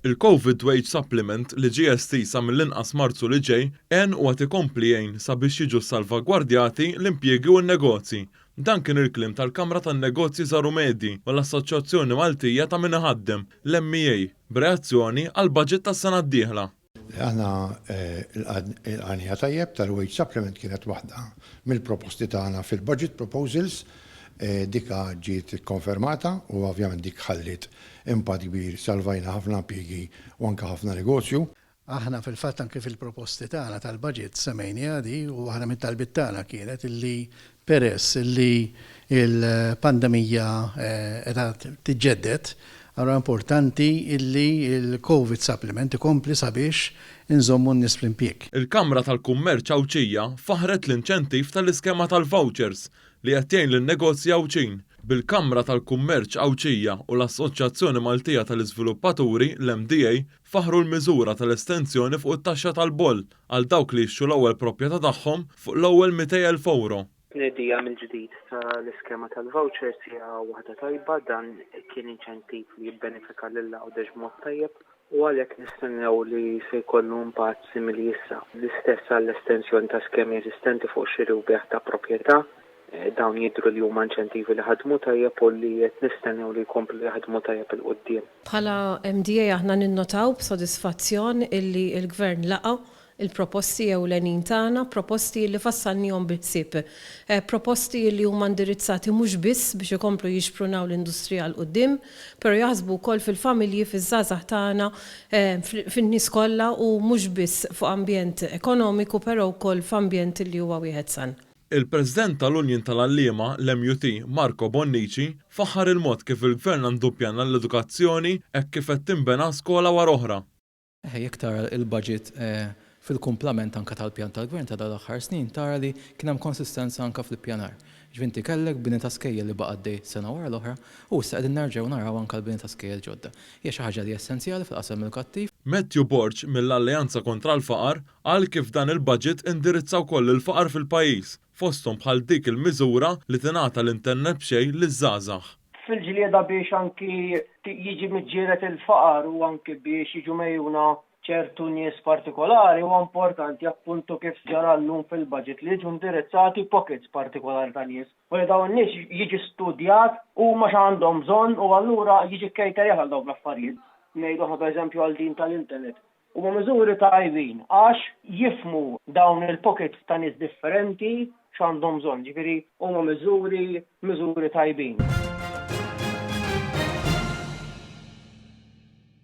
Il-COVID Wage Supplement li ġie estisa mill-inqas Marzu li ġej u għad ikompli jgħin sabiex jiġu salvagwardjati l-impjiegi u n-negozji. Dan kien il-klim tal-Kamra tan-Negozji Żaru Medji u l-Assoċjazzjoni Maltija ta' min iħaddem l-MEA b'reazzjoni għal budget tas-sena d-dieħla. Aħna l-għanija tajjeb tal-Wage Supplement kienet waħda mill-proposti tagħna fil-budget proposals dika ġiet konfermata u ovvjament dik ħallit impatt kbir, salvajna ħafna impjiegi u anke ħafna negozju. Aħna fil-fatt anke fil-proposti tagħna tal-budget semmejniha di u aħna mit-talbit tagħna kienet illi peress illi il-pandemija qiegħda tiġġedded, allura importanti illi il-COVID supplement ikompli sabiex inżommu n-nies fl-impjieg. Il-Kamra tal-Kummerċ Awċija faħret l-inċentiv tal-iskema tal-vouchers li qed jgħin lin-negozji Awċin. Bil-Kamra tal-Kummerċ Awċija u l-Assoċjazzjoni Maltija tal-Iżviluppaturi l-MDA faħru l-miżura tal-estensjoni fuq it-taxxa tal-boll għal dawk li jixtru l-ewwel proprjetà tagħhom fuq l-ewwel 200,000 euro. Nedija mill-ġdid tal-iskema tal-vouchers hija waħda tajba, dan kien inċentiv li jibbenefika lil għawdex mod tajjeb u għalhekk nistennew li se jkollu impatt simili issa. L-istess għall-estensjoni ta' skemi eżistenti fuq xiri u beħ ta' proprjetà. Dawn jidru li huma inċentivi li ħadmu tajjeb u li qed nistennew li jkomplu li ħadmu tajjeb il-qudiem. Bħala MDA aħna ninnotaw b'sodisfazzjon illi l-Gvern laqa' il-proposti ewlenin tagħna, proposti li fassalnihom bil-ħsieb. Proposti li huma indirizzati mhux biss biex ikomplu jixprunaw l-industrija l qudiem, però jaħsbu wkoll fil-familji fiż-żgħażagħ tagħna fin-nies kollha u mhux biss fuq ambjent ekonomiku, però wkoll f'ambjent li huwa wieħed san. Il-President tal-Unjon tal-Għalliema l-MUT Marco Bonnici faħħar il-mod kif il-Gvern għandu pjan l-edukazzjoni hekk kif qed tinbena skola wara oħra. Jekk tara il-budget fil-kumplament anke tal-pjan tal-Gvern ta' dal-aħħar snin tara li kien hemm konsistenza anke fil-pjanar. Ġvinti kellek bini ta' skejjel li baqa' għaddej sena wara l-oħra u issa qegħdin nerġgħu naraw anke l-bini ta' skejjel ġodda. Hija xi ħaġa li essenzjali fil-qasam edukattiv. Matthew Borg mill-Alleanza kontra l-Faqar qal kif dan il-budget indirizza wkoll il-faqar fil-pajjiż, fosthom bħal dik il-miżura li tingħata l-internet b'xejn liż-żgħażagħ. Fil-ġlieda biex anki jiġi miġġieled il-faqar u anki biex jiġu mejjuna ċertu nies partikolari huwa importanti appuntu kif ġara llum fil-budget li jiġu indirizzati pockets partikolari ta' nies. U li dawn nies jiġi studjat u ma x'għandhom bżonn u allura jiġi kejterjat għal dawn l-affarijiet. Ngħidu pereżempju għal din tal-internet. Huma miżuri tajbin għax jifmu dawn il-pockets ta' nies differenti x'għandhom bżonn, ġifieri huma miżuri tajbin.